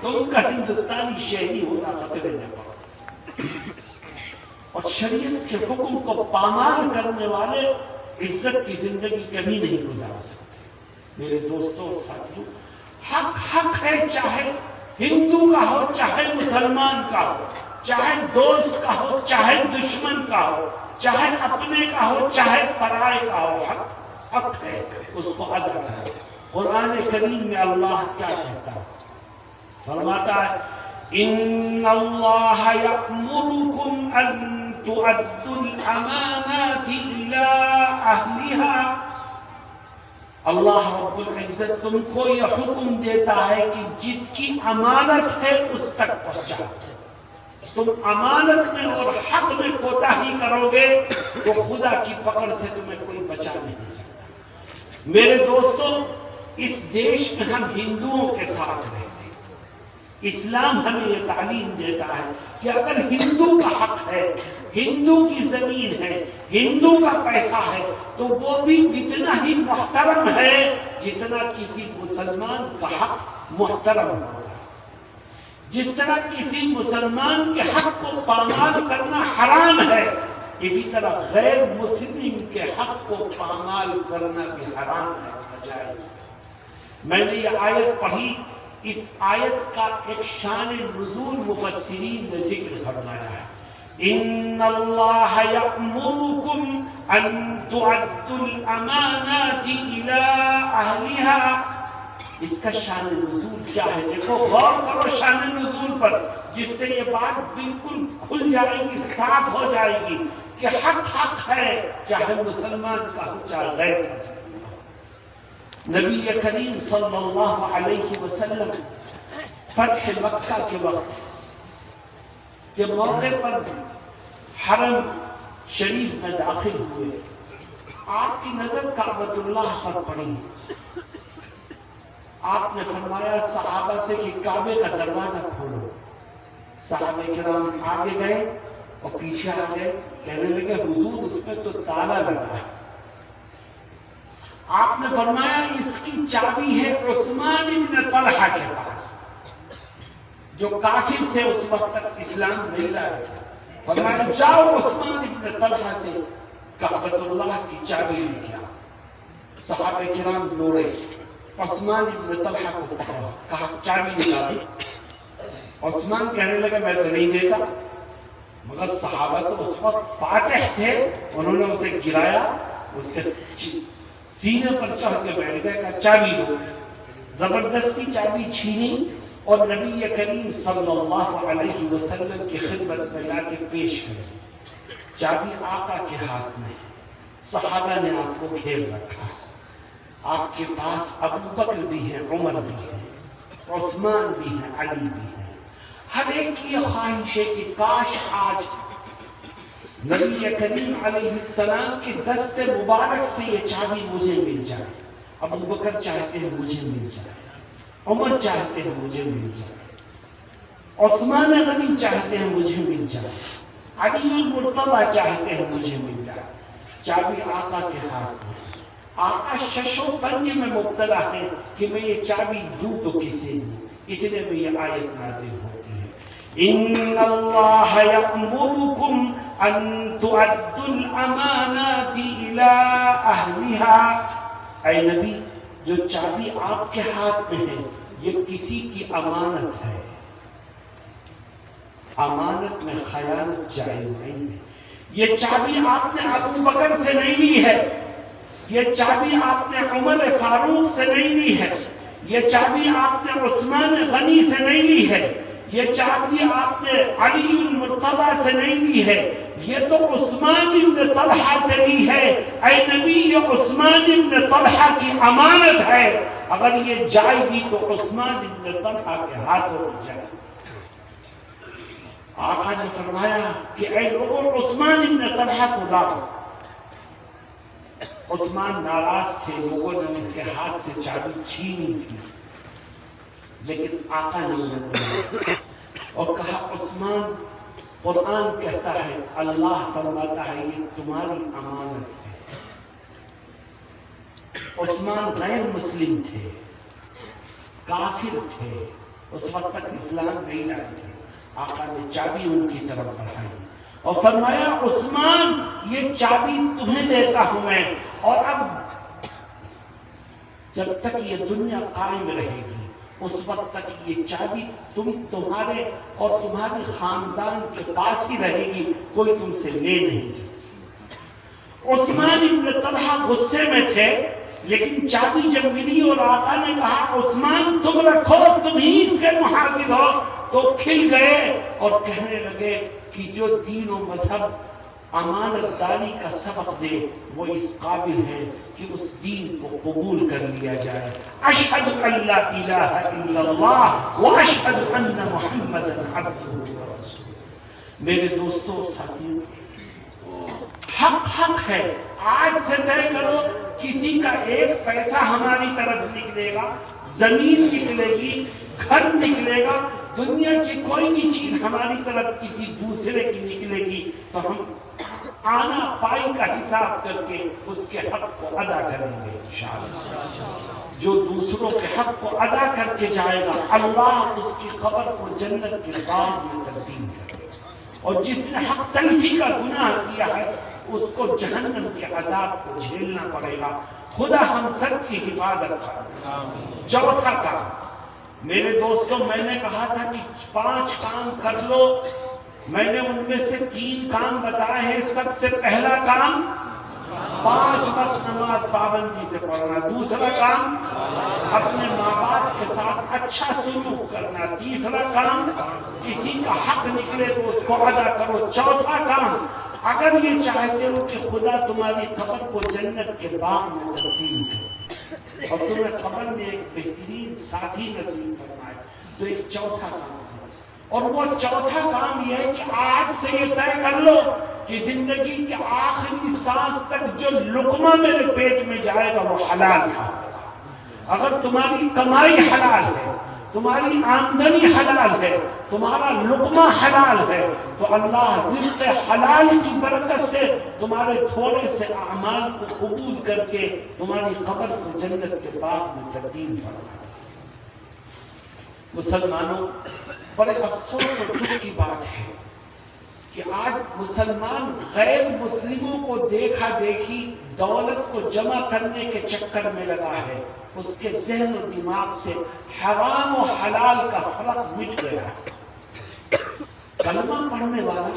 Speaker 1: تو ان کا ہندوستانی شہری ہونا خطرے میں پڑا. اور شریعت کے حکم کو پامال کرنے والے عزت کی زندگی کبھی نہیں گزار سکتے. میرے دوستوں اور ساتھیوں، حق ہے، چاہے ہندو کا ہو چاہے مسلمان کا ہو، چاہے دوست کا ہو چاہے دشمن کا ہو، چاہے اپنے کا ہو چاہے پرائے کا ہو، حق ہے، اس کو ادا کرو. قرآن کریم میں اللہ کیا کہتا ہے؟ فرماتا ہے ان اللہ یأمرکم ان تؤدوا الامانات الى اہلها. اللہ رب العزت تم کو یہ حکم دیتا ہے کہ جس کی امانت ہے اس تک پہنچاؤ. تم امانت میں اور حق میں کوتاہی کرو گے تو خدا کی پکڑ سے تمہیں کوئی بچا نہیں سکتا. میرے دوستوں، اس دیش میں ہم ہندوؤں کے ساتھ رہتے ہیں. اسلام ہمیں یہ تعلیم دیتا ہے کہ اگر ہندو کا حق ہے، ہندو کی زمین ہے، ہندو کا پیسہ ہے تو وہ بھی اتنا ہی محترم ہے جتنا کسی مسلمان کا حق محترم ہوتا ہے. جس طرح کسی مسلمان کے حق کو پامال کرنا حرام ہے، اسی طرح غیر مسلم کے حق کو پامال کرنا بھی حرام ہے. میں نے یہ آیت پڑھی، اس آیت کا ایک شان نزول مفسرین نے ذکر فرمایا ہے. ان اللہ یأمرکم ان تؤدوا الامانات الى اہلها. اس کا شان نزول کیا ہے؟ دیکھو، غور کرو شان نزول پر، جس سے یہ بات بالکل کھل جائے گی، صاف ہو جائے گی کہ حق ہے، چاہے مسلمان کا ہو چاہے غیر مسلمان. نبی کریم صلی اللہ علیہ وسلم فتح مکہ کے وقت کے موقع پر حرم شریف میں داخل ہوئے. آپ کی نظر کعبۃ اللہ پر پڑی. آپ نے فرمایا صحابہ سے کہ کعبے کا دروازہ کھولو. صحابہ کرام آگے گئے اور پیچھے آ گئے، کہنے لگے حضور اس میں تو تالا لگا ہے. آپ نے فرمایا اس کی چابی ہے عثمان ابن طلحہ کے پاس، جو کافر تھے اس وقت تک اسلام نہیں لائے. فرمایا جاؤ عثمان ابن طلحہ سے کعبۃ اللہ کی چابی لے آؤ. صحابہ کرام دوڑے، عثمان ابن طلحہ کو پکڑا، کہا چابی نکالو. عثمان کہنے لگا میں تو نہیں دیتا، مگر صحابہ تو اس وقت فاتح تھے، انہوں نے اسے گرایا، اس کے سینے پر چڑھ کے بیٹھ گئے، کہا چابی دو. زبردستی چابی چھینی اور نبی کریم صلی اللہ علیہ وسلم کی خدمت میں لا کے پیش کری. چابی آقا کے ہاتھ میں. صحابہ نے آپ کو گھیر رکھا. آپ کے پاس ابو بکر بھی ہے، عمر بھی ہے، عثمان بھی ہے، علی بھی ہے. ہر ایک کی خواہش ہے کہ کاش آج نبی کریم علیہ السلام کے دست مبارک سے یہ چابی مجھے مل جائے. ابو بکر چاہتے ہیں مجھے مل جائے، عمر چاہتے ہیں مجھے مل جائے، عثمان غنی چاہتے ہیں مجھے مل جائے، علی المرتضیٰ چاہتے ہیں مجھے مل جائے. چابی آقا کے ہاتھ میں. آقا شش و پنج میں مبتلا ہے کہ میں یہ چابی دوں تو کسے دوں. اتنے میں یہ آیت نازل ہوتی ہے ان اللہ یأمرکم ان تؤدوا الامانات الی اہلها، اے نبی جو چابی آپ کے ہاتھ میں ہے یہ کسی کی امانت ہے، امانت میں خیانت جائز نہیں ہے۔ یہ چابی آپ نے ابو بکر سے نہیں لی ہے، یہ چابی آپ نے عمر فاروق سے نہیں لی ہے، یہ چابی آپ نے عثمان غنی سے نہیں لی ہے، یہ چابی آپ نے علی المرتضیٰ سے نہیں لی ہے، یہ تو عثمان ابن طلحہ سے لی ہے۔ اے نبی یہ عثمان ابن طلحہ کی امانت ہے، اگر یہ جائے گی تو عثمان ابن طلحہ کے ہاتھوں میں جائے گی۔ آقا نے فرمایا کہ اے لوگوں عثمان ابن طلحہ کو لاؤ۔ عثمان ناراض تھے، لوگوں نے ان کے ہاتھ سے چابی چھینی تھی، لیکن آقا نے انہیں بلایا اور کہا عثمان قرآن کہتا ہے، اللہ فرماتا ہے یہ تمہاری امانت ہے۔ عثمان غیر مسلم تھے، کافر تھے، اس وقت تک اسلام نہیں لائے تھے۔ آقا نے چابی ان کی طرف بڑھائی اور فرمایا عثمان یہ چابی تمہیں دیتا ہوں میں، اور اب جب تک یہ دنیا قائم رہے گی اس وقت تک یہ چابی تمہارے اور تمہاری خاندان کے پاس ہی رہے گی، کوئی تم سے لے نہیں سکتا۔ عثمان ابن طلحہ غصے میں تھے، لیکن چابی جب ملی اور آقا نے کہا عثمان تم رکھو، تم ہی اس کے محافظ ہو، تو کھل گئے اور کہنے لگے کہ جو دین و مذہب امانت داری کا سبق دے وہ اس قابل ہے کہ اس دین کو قبول کر لیا جائے۔ اشہد ان لا الہ الا اللہ واشہد ان محمدا عبدہ ورسولہ۔ میرے دوستو ساتھیوں، حق حق ہے، آج سے طے کرو کسی کا ایک پیسہ ہماری طرف نکلے گا، زمین نکلے گی، گھر نکلے گا، دنیا کی کوئی بھی چیز ہماری طرف کسی دوسرے کی نکلے گی تو ہم آنا پائی کا حساب کر کے اس کے حق کو ادا کریں گے انشاءاللہ۔ جو دوسروں کے حق کو ادا کر کے جائے گا اللہ اس کی قبر کو جنت کے باغ میں تبدیل کرے گا، اور جس نے حق تلفی کا گناہ کیا ہے اس کو جہنم کے عذاب کو جھیلنا پڑے گا۔ خدا ہم سب کی حفاظت کرے۔ چوتھا کام، میرے دوستوں میں نے کہا تھا کہ 5 کام کر لو، میں نے ان میں سے 3 کام بتائے ہیں۔ سب سے پہلا کام 5 وقت نماز پابندی سے پڑھنا، دوسرا کام اپنے ماں باپ کے ساتھ اچھا سلوک کرنا، تیسرا کام کسی کا حق نکلے تو اس کو ادا کرو، چوتھا کام اگر یہ چاہتے ہو کہ خدا تمہاری قبر کو جنت کے باغ میں تبدیل کرے اور تمہیں قبر میں ایک بہترین ساتھی نصیب فرمائے تو ایک چوتھا کام ہے، اور وہ چوتھا کام یہ ہے کہ آج سے یہ طے کر لو کہ زندگی کے آخری سانس تک جو لقمہ میرے پیٹ میں جائے گا وہ حلال ہے۔ اگر تمہاری کمائی حلال ہے، تمہاری آمدنی حلال ہے، تمہارا لقمہ حلال ہے تو اللہ رزق حلال کی برکت سے تمہارے تھوڑے سے اعمال کو قبول کر کے تمہاری قبر کو جنت کے باغ میں تبدیل فرمائے۔ مسلمانوں، بڑے افسوس اور دکھ کی بات ہے کہ آج مسلمان غیر مسلموں کو دیکھا دیکھی دولت کو جمع کرنے کے چکر میں لگا ہے، اس کے ذہن و دماغ سے حرام و حلال کا فرق مٹ گیا ہے۔ کلمہ پڑھنے والا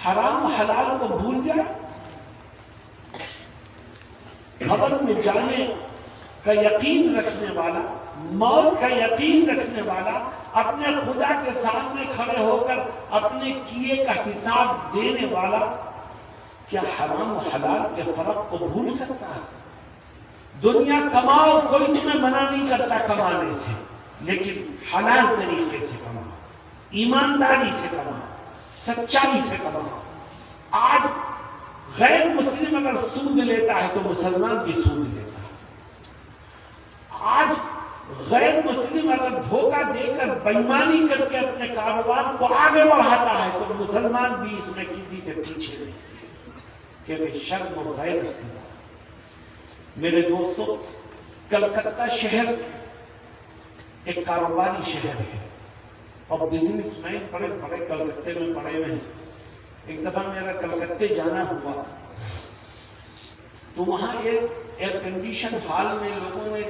Speaker 1: حرام و حلال کو بھول جائے، قبر میں جانے کا یقین رکھنے والا، موت کا یقین رکھنے والا، اپنے خدا کے سامنے کھڑے ہو کر اپنے کیے کا حساب دینے والا، کیا حرام و حلال کے فرق کو بھول سکتا ہے؟ دنیا کماؤ، کوئی تمہیں منع نہیں کرتا کمانے سے، لیکن حلال طریقے سے کماؤ، ایمانداری سے کماؤ، سچائی سے کماؤ۔ آج غیر مسلم اگر سود لیتا ہے تو مسلمان بھی سود لیتا ہے۔ آج غیر مسلم اگر دھوکہ دے کر بےایمانی کر کے اپنے کاروبار کو آگے بڑھاتا ہے تو مسلمان بھی اس میں کسی کے پیچھے نہیں، کیونکہ شرم و غیرت کی بات۔ میرے دوستو، کلکتہ شہر ایک کاروباری شہر ہے، اور بزنس مین بڑے بڑے کلکتے میں پڑے ہوئے ہیں. ایک دفعہ میرا کلکتے جانا ہوا تو وہاں ایک ایئر کنڈیشن ہال میں لوگوں نے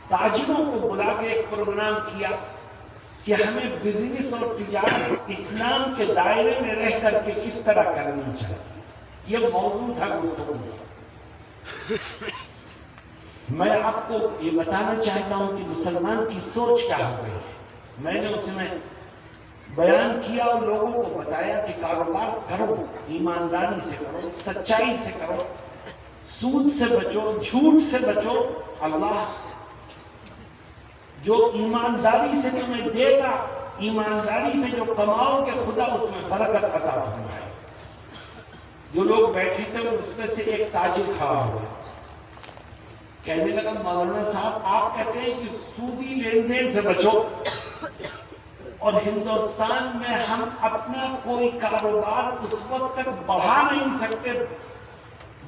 Speaker 1: تاجروں کو بلا کے ایک پروگرام کیا کہ ہمیں بزنس اور تجارت اسلام کے دائرے میں رہ کر کے کس طرح کرنی چاہیے. یہ موضوع تھا گفتگو. میں آپ کو یہ بتانا چاہتا ہوں کہ مسلمان کی سوچ کیا ہو گئی ہے. میں نے اس میں بیان کیا اور لوگوں کو بتایا کہ کاروبار کرو، ایمانداری سے کرو، سچائی سے کرو، سود سے بچو، جھوٹ سے بچو. اللہ جو ایمانداری سے تمہیں دے گا، ایمانداری سے جو کماؤ گے خدا اس میں برکت عطا فرمائے. جو لوگ بیٹھے تھے اس میں سے ایک تاجر کھڑا ہوا، کہنے لگا مولانا صاحب آپ کہتے ہیں کہ سودی لین دین سے بچو، اور ہندوستان میں ہم اپنا کوئی کاروبار اس وقت تک بڑھا نہیں سکتے،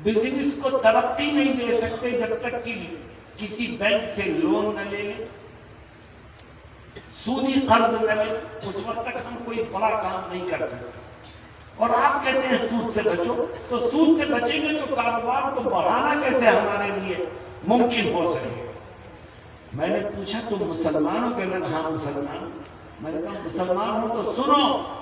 Speaker 1: بزنس کو ترقی نہیں دے سکتے جب تک کہ کسی بینک سے لون نہ لے لیں، سودی قرض نہ لیں. اس وقت تک ہم کوئی بڑا کام نہیں کر سکتے. اور آپ کہتے ہیں سود سے بچو، تو سود سے بچیں گے تو کاروبار کو بڑھانا کیسے ہمارے لیے ممکن ہو سکے. میں نے پوچھا تم مسلمانوں کے لوگ؟ ہاں مسلمان. میں نے کہا مسلمان ہو تو سنو،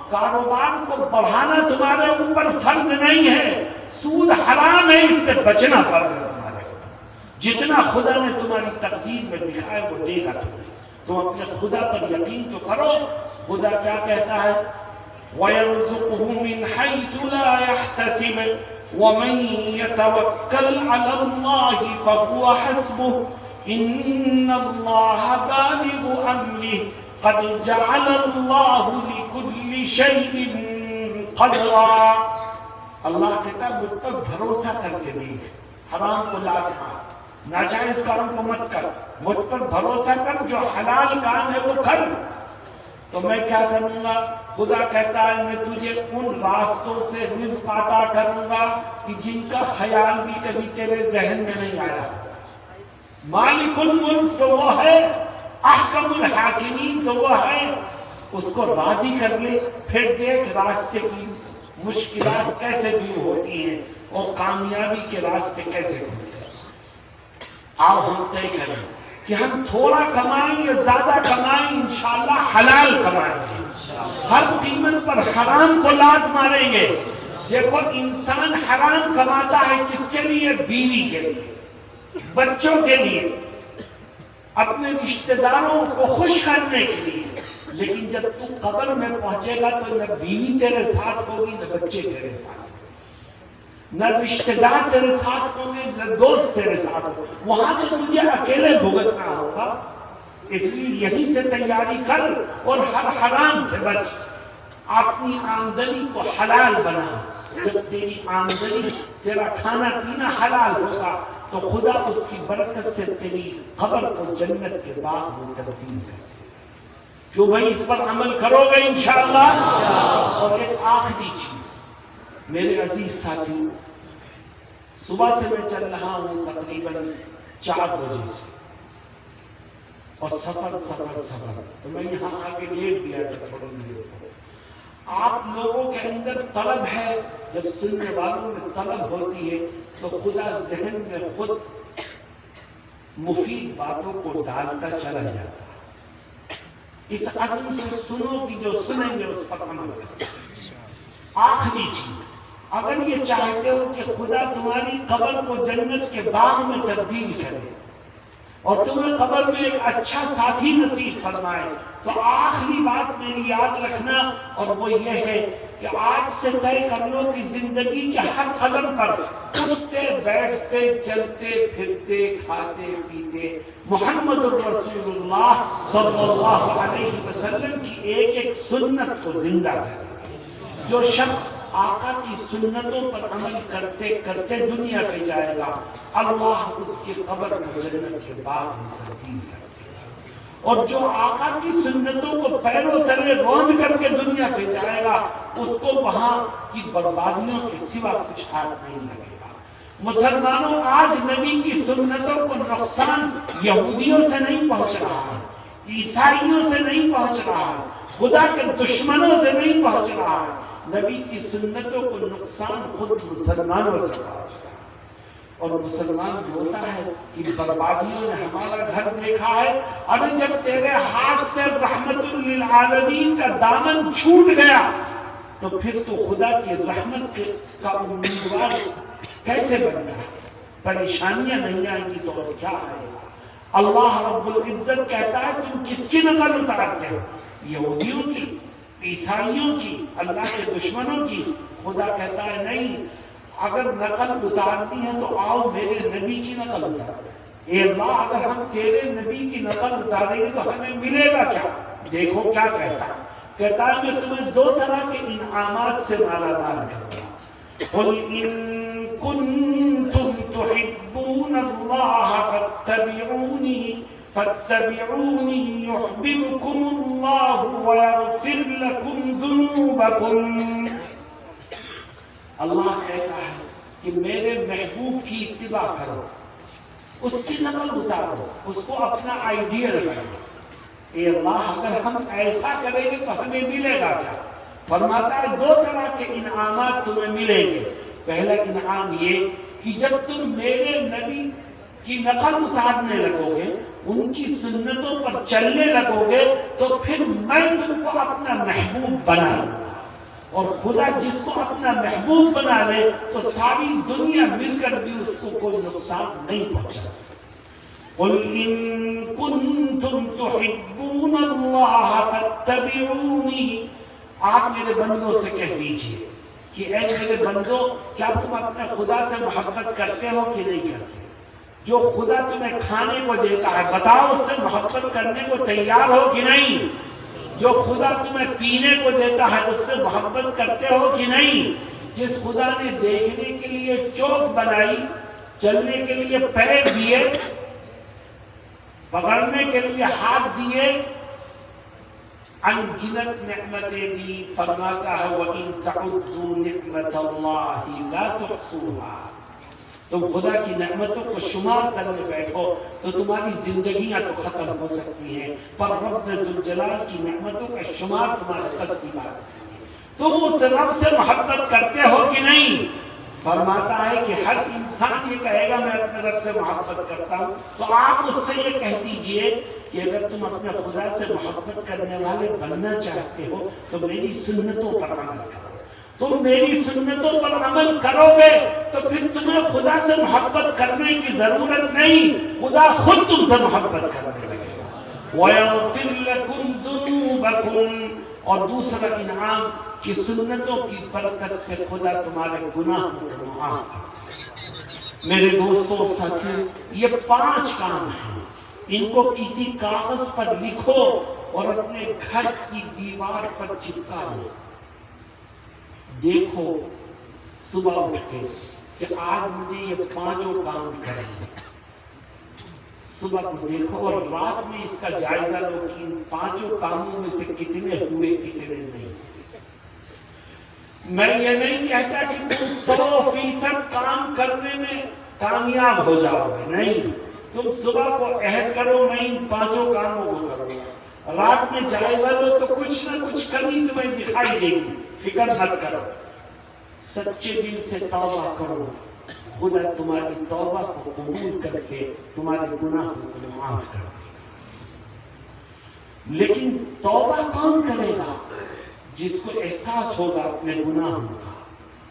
Speaker 1: کاروبار کو بڑھانا تمہارے اوپر فرض نہیں ہے، سود حرام ہے، اس سے بچنا فرض ہے تمہارے اوپر. جتنا خدا نے تمہاری تقدیر میں لکھا ہے وہ دے گا تمہیں. تم اپنے خدا پر یقین تو کرو. خدا کیا کہتا ہے؟ وَيَرْزُقُهُ مِنْ حَيْثُ لَا يَحْتَسِبُ وَمَنْ يَتَوَكَّلْ عَلَى اللَّهِ فَهُوَ حَسْبُهُ إِنَّ اللَّهَ بَالِغُ أَمْرِهِ قَدْ جَعَلَ اللَّهُ لِكُلِّ شَيْءٍ قَدْرًا. اللہ کہتا ہے مجھ پر بھروسہ کر کے دیکھ، حرام کو لا کھا، ناجائز کام کو مت کر، مجھ پر بھروسہ کر، جو حلال کام ہے وہ کر. تو میں کیا کروں گا؟ خدا کہتا ہے میں تجھے ان راستوں سے رزق عطا کروں گا کہ جن کا خیال بھی کبھی تیرے ذہن میں نہیں آیا. مالک الملک تو وہ ہے، احکم الحاکمین تو وہ ہے. اس کو راضی کر لے، پھر دیکھ راستے کی مشکلات کیسے دور ہوتی ہیں اور کامیابی کے راستے کیسے ہوتے ہیں. آؤ ہم طے کریں کہ ہم تھوڑا کمائیں یا زیادہ کمائیں، انشاءاللہ حلال کمائیں گے. ہر قیمت پر حرام کو لات ماریں گے. دیکھو انسان حرام کماتا ہے کس کے لیے؟ بیوی کے لیے، بچوں کے لیے، اپنے رشتہ داروں کو خوش کرنے کے لیے. لیکن جب تو قبر میں پہنچے گا تو نہ بیوی تیرے ساتھ ہوگی، نہ بچے تیرے ساتھ، نہ رشتہ دار تیرے ساتھ ہوں گے، نہ دوست تیرے ساتھ ہوں گے. وہاں تو تجھے اکیلے بھگتنا ہوگا. اس لیے یہیں سے تیاری کر اور ہر حرام سے بچ. اپنی آمدنی کو حلال بنا. جب تیری آمدنی، تیرا کھانا پینا حلال ہوگا تو خدا اس کی برکت سے تیری قبر کو جنت کے باغ میں تبدیل کرے. کیوں بھائی اس پر عمل کرو گے انشاءاللہ. اور ایک آخری چیز میرے عزیز ساتھی، صبح سے میں چل رہا ہوں تقریباً 4 بجے سے، اور سفر تو میں یہاں آ کے لیٹ گیا تھا تھوڑی دیر. آپ لوگوں کے اندر طلب ہے، جب سننے والوں میں طلب ہوتی ہے تو خدا ذہن میں خود مفید باتوں کو ڈالتا چلا جاتا ہے. اس عزم سے سنو کہ جو سنیں گے اس پر عمل کریں. آخری چیز، اگر یہ چاہتے ہو کہ خدا تمہاری قبر کو جنت کے باغ میں تبدیل کرے اور تمہیں قبر میں ایک اچھا ساتھی نصیب فرمائے، تو آخری بات میری یاد رکھنا، اور وہ یہ ہے کہ آج سے طے کر لو کہ زندگی کے ہر قدم پر اٹھتے بیٹھتے چلتے پھرتے کھاتے پیتے محمد الرسول اللہ صلی اللہ علیہ وسلم کی ایک ایک سنت کو زندہ کرے. جو شخص آقا کی سنتوں پر عمل کرتے کرتے دنیا پہ جائے گا، اللہ اس کی قبر کو جنت کے باغ میں تبدیل کرے گا. اور جو آقا کی سنتوں کو پیروں تلے روند کر کے دنیا پہ جائے گا، اس کو وہاں کی بربادیوں کے سوا کچھ ہاتھ نہیں لگے گا. مسلمانوں، آج نبی کی سنتوں کو نقصان یہودیوں سے نہیں پہنچ رہا ہے، عیسائیوں سے نہیں پہنچ رہا ہے، خدا کے دشمنوں سے نہیں پہنچ رہا ہے، نبی کی سنتوں کو نقصان خود مسلمانوں سے پہنچ رہا ہے۔ اور مسلمان بولتا ہے کہ بربادیوں نے ہمارا گھر دیکھا ہے، ارے جب تیرے ہاتھ سے رحمت للعالمین کا دامن چھوٹ گیا تو پھر تو خدا کی رحمت کا امیدوار کیسے بن گیا؟ پریشانیاں نہیں آئیں گی تو اور کیا آئے گا؟ اللہ رب العزت کہتا ہے تم کس کی نقل اتارتے ہو؟ یہودیوں کی، عیسائیوں کی، اللہ کے دشمنوں کی؟ خدا کہتا ہے نہیں، اگر نقل اتارتی ہے تو آؤ میرے نبی کی نقل اتار۔ اے اللہ، اگر ہم تیرے نبی کی نقل اتاریں گے تو ہمیں ملے گا کیا؟ دیکھو کیا کہتا ہے، کہتا ہے میں تمہیں دو طرح کے انعامات سے مالا مال کروں گا۔ قُلْ إِن كُنتُمْ تُحِبُّونَ اللَّهَ فَاتَّبِعُونِي يُحْبِبْكُمُ اللَّهُ وَيَغْفِرْ لَكُمْ ذُنُوبَكُمْ۔ اللہ کہتا ہے کہ میرے محبوب کی اتباع کرو، اس کی نقل اتارو، اس کو اپنا آئیڈیل بناؤ۔ اے اللہ، اگر ہم ایسا کریں گے تو ہمیں ملے گا کیا؟ فرماتا ہے دو طرح کے انعامات تمہیں ملیں گے۔ پہلا انعام یہ کہ جب تم میرے نبی کی نقل اتارنے لگو گے، ان کی سنتوں پر چلنے لگو گے، تو پھر میں تم کو اپنا محبوب بنا لوں گا۔ اور خدا جس کو اپنا محبوب بنا لے تو ساری دنیا مل کر بھی اس کو کوئی نقصان نہیں پہنچا۔ قُلْ إِن كُنتُمْ تُحِبُّونَ اللَّهَ فَاتَّبِعُونِي۔ آپ میرے بندوں سے کہہ دیجئے کہ اے میرے بندو، کیا تم اپنے خدا سے محبت کرتے ہو کہ نہیں کرتے؟ جو خدا تمہیں کھانے کو دیتا ہے، بتاؤ اس سے محبت کرنے کو تیار ہو کہ نہیں؟ جو خدا تمہیں پینے کو دیتا ہے اس سے محبت کرتے ہو کہ نہیں؟ جس خدا نے دیکھنے کے لیے چوک بنائی، چلنے کے لیے پیر دیے، پکڑنے کے لیے ہاتھ دیے، انگنت نعمتیں دی، فرماتا ہے وَإِن تَعُدُّوا نِعْمَتَ اللَّهِ لَا تُحْصُوهَا۔ تم خدا کی نعمتوں کو شمار کرنے بیٹھو تو تمہاری زندگیاں تو ختم ہو سکتی ہیں، پر رب ذوالجلال کی نعمتوں کا شمار تمہارے بس کی بات ہے۔ تم اس رب سے محبت کرتے ہو کہ نہیں؟ فرماتا ہے کہ ہر انسان یہ کہے گا میں اپنے رب سے محبت کرتا ہوں، تو آپ اس سے یہ کہہ دیجئے کہ اگر تم اپنے خدا سے محبت کرنے والے بننا چاہتے ہو تو میری سنتوں پر عمل کرو۔ تم میری سنتوں پر عمل کرو گے تو پھر تمہیں خدا سے محبت کرنے کی ضرورت نہیں، خدا خود تم سے محبت کرنے لگے گا۔ وَيَغْفِرْ لَكُمْ ذُنُوبَكُمْ۔ اور دوسرا انعام کہ سنتوں کی برکت سے خدا تمہارے گناہوں کو معاف کرے۔ میرے دوستوں اور ساتھیوں، یہ 5 کام ہیں، ان کو کسی کاغذ پر لکھو اور اپنے گھر کی دیوار پر چپکا دو۔ دیکھو صبح اٹھ کے کہ آج مجھے یہ 5 کام کریں۔ صبح کو دیکھو اور رات میں اس کا جائزہ لو کہ ان 5 کاموں میں سے کتنے ہوئے کتنے نہیں۔ میں یہ نہیں کہتا کہ تم 100% کام کرنے میں کامیاب ہو جاؤ گے، نہیں۔ تم صبح کو عہد کرو میں ان 5 کاموں کو کروں گا، رات میں جائزہ لو تو کچھ نہ کچھ کمی تمہیں دکھائی دے گی، فکر مت کرو، سچے دل سے توبہ کرو، خدا تمہاری توبہ کو قبول کر کے تمہارے گناہوں کو معاف کرے۔ لیکن توبہ کون کرے گا؟ جس کو احساس ہوگا اپنے گناہوں کا۔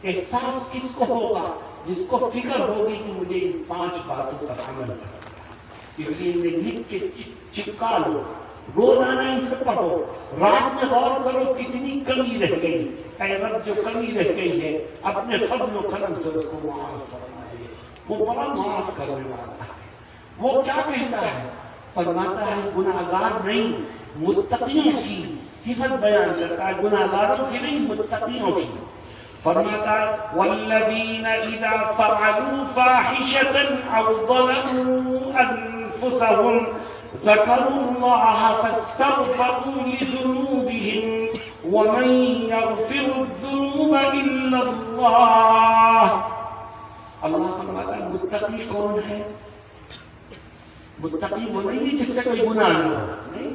Speaker 1: احساس کس کو ہوگا؟ جس کو فکر ہوگی کہ مجھے ان 5 باتوں پر عمل کرنا ہے۔ اس لیے انہیں لکھ کے چپکا لو، روزانہ اسے پڑھو، رات میں غور کرو کتنی کمی رہ گئی، اے رب جو کمی رہ گئی ہے اپنے فضل و کرم سے اس کو معاف فرما دے۔ وہ بڑا معاف کرنے والا ہے۔ وہ کیا کہتا ہے؟ فرماتا ہے گناہگار نہیں، متقیوں کی صفت بیان کرتا ہے، گناہگاروں کی نہیں، متقیوں کی۔ فرماتا ہے والذین اذا فعلوا فاحشة او ظلموا انفسهم ذكروا الله فاستغفروا لذنوبهم ومن يغفر الذنوب الا الله۔ اللہ فرماتا ہے متقی کون ہے؟ متقی وہ نہیں جس سے کوئی گناہ نہ ہو، نہیں،